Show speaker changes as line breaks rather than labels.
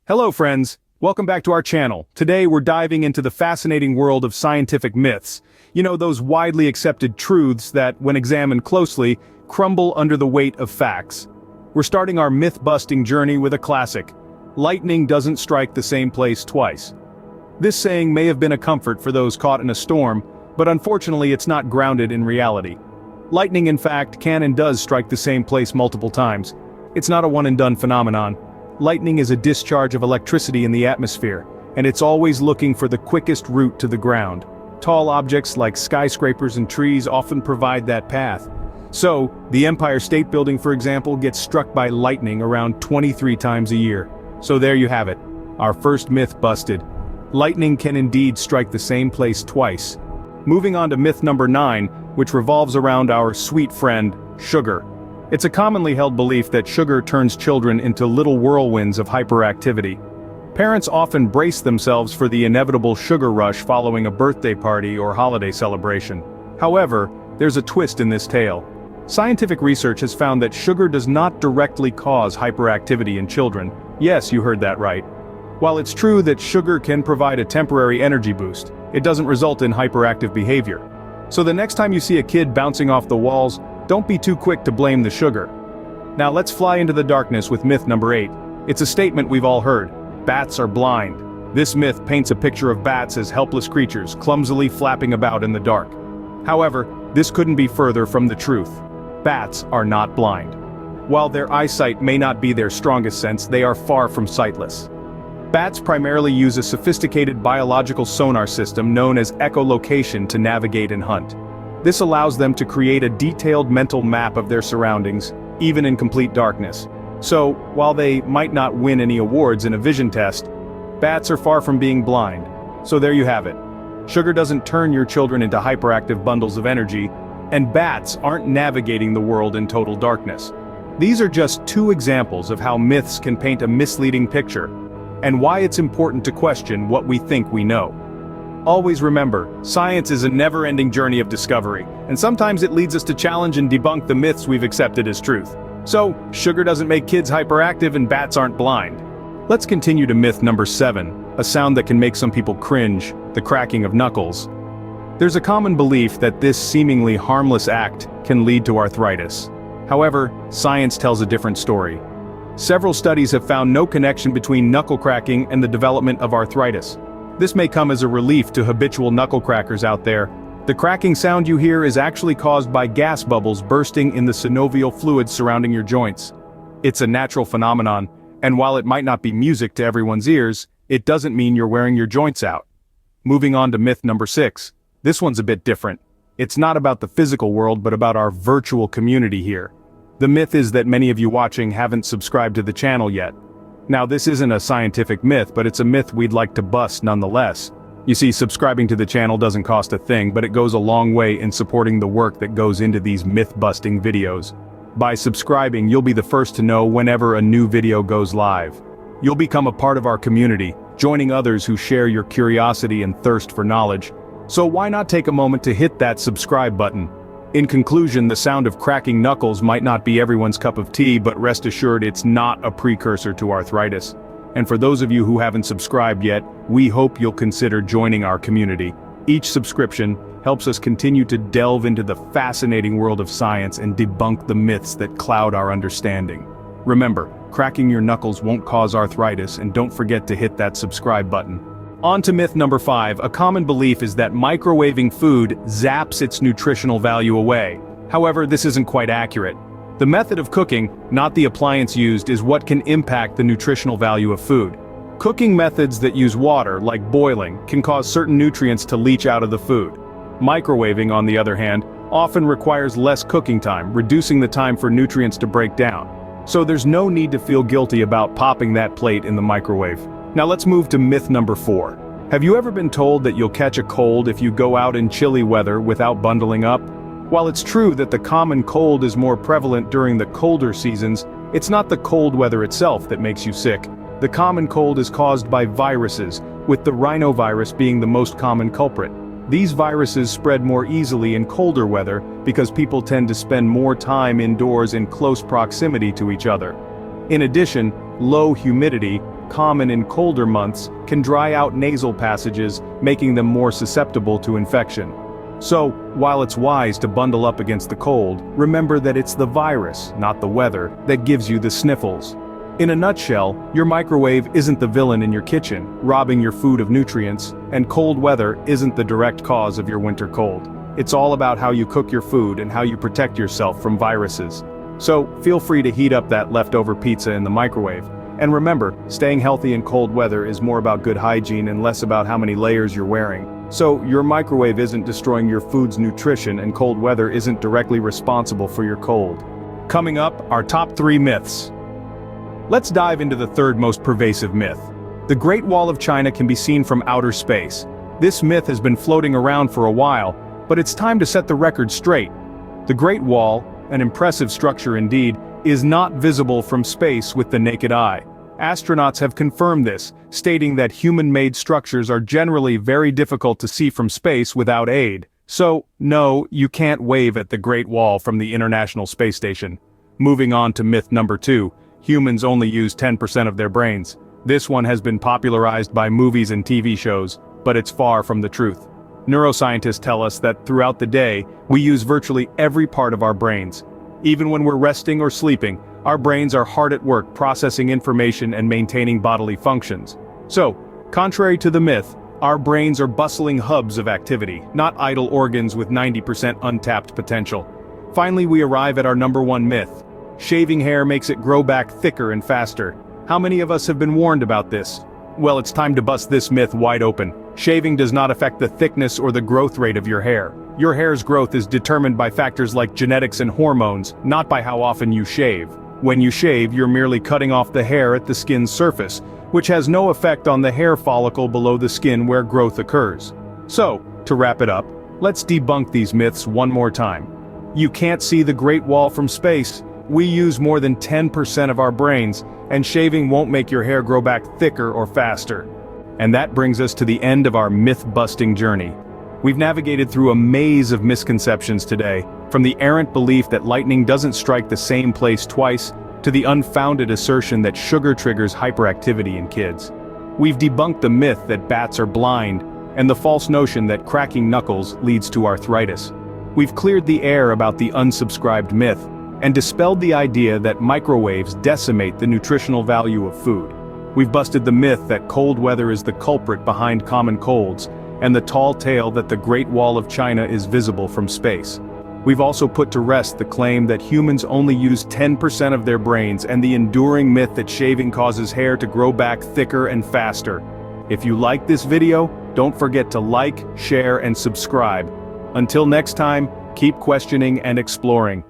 Hello friends, welcome back to our channel. Today we're diving into the fascinating world of scientific myths. You know, those widely accepted truths that, when examined closely, crumble under the weight of facts. We're starting our myth-busting journey with a classic. Lightning doesn't strike the same place twice. This saying may have been a comfort for those caught in a storm, but unfortunately it's not grounded in reality. Lightning, in fact, can and does strike the same place multiple times. It's not a one-and-done phenomenon. Lightning is a discharge of electricity in the atmosphere, and it's always looking for the quickest route to the ground. Tall objects like skyscrapers and trees often provide that path. So, the Empire State Building, for example, gets struck by lightning around 23 times a year. So there you have it. Our first myth busted. Lightning can indeed strike the same place twice. Moving on to myth number 9, which revolves around our sweet friend, sugar. It's a commonly held belief that sugar turns children into little whirlwinds of hyperactivity. Parents often brace themselves for the inevitable sugar rush following a birthday party or holiday celebration. However, there's a twist in this tale. Scientific research has found that sugar does not directly cause hyperactivity in children. Yes, you heard that right. While it's true that sugar can provide a temporary energy boost, it doesn't result in hyperactive behavior. So the next time you see a kid bouncing off the walls, don't be too quick to blame the sugar. Now let's fly into the darkness with myth number 8. It's a statement we've all heard. Bats are blind. This myth paints a picture of bats as helpless creatures, clumsily flapping about in the dark. However, this couldn't be further from the truth. Bats are not blind. While their eyesight may not be their strongest sense, they are far from sightless. Bats primarily use a sophisticated biological sonar system known as echolocation to navigate and hunt. This allows them to create a detailed mental map of their surroundings, even in complete darkness. So, while they might not win any awards in a vision test, bats are far from being blind. So there you have it. Sugar doesn't turn your children into hyperactive bundles of energy, and bats aren't navigating the world in total darkness. These are just two examples of how myths can paint a misleading picture, and why it's important to question what we think we know. Always remember, science is a never-ending journey of discovery, and sometimes it leads us to challenge and debunk the myths we've accepted as truth. So, sugar doesn't make kids hyperactive and bats aren't blind. Let's continue to myth number 7, a sound that can make some people cringe, the cracking of knuckles. There's a common belief that this seemingly harmless act can lead to arthritis. However, science tells a different story. Several studies have found no connection between knuckle cracking and the development of arthritis. This may come as a relief to habitual knuckle crackers out there. The cracking sound you hear is actually caused by gas bubbles bursting in the synovial fluid surrounding your joints. It's a natural phenomenon, and while it might not be music to everyone's ears, it doesn't mean you're wearing your joints out. Moving on to myth number 6. This one's a bit different. It's not about the physical world but about our virtual community here. The myth is that many of you watching haven't subscribed to the channel yet. Now this isn't a scientific myth, but it's a myth we'd like to bust nonetheless. You see, subscribing to the channel doesn't cost a thing, but it goes a long way in supporting the work that goes into these myth-busting videos. By subscribing, you'll be the first to know whenever a new video goes live. You'll become a part of our community, joining others who share your curiosity and thirst for knowledge. So why not take a moment to hit that subscribe button? In conclusion, the sound of cracking knuckles might not be everyone's cup of tea, but rest assured it's not a precursor to arthritis. And for those of you who haven't subscribed yet, we hope you'll consider joining our community. Each subscription helps us continue to delve into the fascinating world of science and debunk the myths that cloud our understanding. Remember, cracking your knuckles won't cause arthritis, and don't forget to hit that subscribe button. On to myth number 5, a common belief is that microwaving food zaps its nutritional value away. However, this isn't quite accurate. The method of cooking, not the appliance used, is what can impact the nutritional value of food. Cooking methods that use water, like boiling, can cause certain nutrients to leach out of the food. Microwaving, on the other hand, often requires less cooking time, reducing the time for nutrients to break down. So there's no need to feel guilty about popping that plate in the microwave. Now let's move to myth number 4. Have you ever been told that you'll catch a cold if you go out in chilly weather without bundling up? While it's true that the common cold is more prevalent during the colder seasons, it's not the cold weather itself that makes you sick. The common cold is caused by viruses, with the rhinovirus being the most common culprit. These viruses spread more easily in colder weather because people tend to spend more time indoors in close proximity to each other. In addition, low humidity, common in colder months, can dry out nasal passages, making them more susceptible to infection. So, while it's wise to bundle up against the cold, remember that it's the virus, not the weather, that gives you the sniffles. In a nutshell, your microwave isn't the villain in your kitchen, robbing your food of nutrients, and cold weather isn't the direct cause of your winter cold. It's all about how you cook your food and how you protect yourself from viruses. So, feel free to heat up that leftover pizza in the microwave. And remember, staying healthy in cold weather is more about good hygiene and less about how many layers you're wearing. So, your microwave isn't destroying your food's nutrition and cold weather isn't directly responsible for your cold. Coming up, our top 3 myths. Let's dive into the third most pervasive myth. The Great Wall of China can be seen from outer space. This myth has been floating around for a while, but it's time to set the record straight. The Great Wall, an impressive structure indeed, is not visible from space with the naked eye. Astronauts have confirmed this, stating that human-made structures are generally very difficult to see from space without aid. So, no, you can't wave at the Great Wall from the International Space Station. Moving on to myth number 2. Humans only use 10% of their brains. This one has been popularized by movies and TV shows, but it's far from the truth. Neuroscientists tell us that throughout the day, we use virtually every part of our brains. Even when we're resting or sleeping, our brains are hard at work processing information and maintaining bodily functions. So, contrary to the myth, our brains are bustling hubs of activity, not idle organs with 90% untapped potential. Finally, we arrive at our number 1 myth. Shaving hair makes it grow back thicker and faster. How many of us have been warned about this? Well, it's time to bust this myth wide open. Shaving does not affect the thickness or the growth rate of your hair. Your hair's growth is determined by factors like genetics and hormones, not by how often you shave. When you shave, you're merely cutting off the hair at the skin's surface, which has no effect on the hair follicle below the skin where growth occurs. So, to wrap it up, let's debunk these myths one more time. You can't see the Great Wall from space. We use more than 10% of our brains, and shaving won't make your hair grow back thicker or faster. And that brings us to the end of our myth-busting journey. We've navigated through a maze of misconceptions today, from the errant belief that lightning doesn't strike the same place twice, to the unfounded assertion that sugar triggers hyperactivity in kids. We've debunked the myth that bats are blind, and the false notion that cracking knuckles leads to arthritis. We've cleared the air about the unsubscribed myth, and dispelled the idea that microwaves decimate the nutritional value of food. We've busted the myth that cold weather is the culprit behind common colds, and the tall tale that the Great Wall of China is visible from space. We've also put to rest the claim that humans only use 10% of their brains and the enduring myth that shaving causes hair to grow back thicker and faster. If you like this video, don't forget to like, share, and subscribe. Until next time, keep questioning and exploring.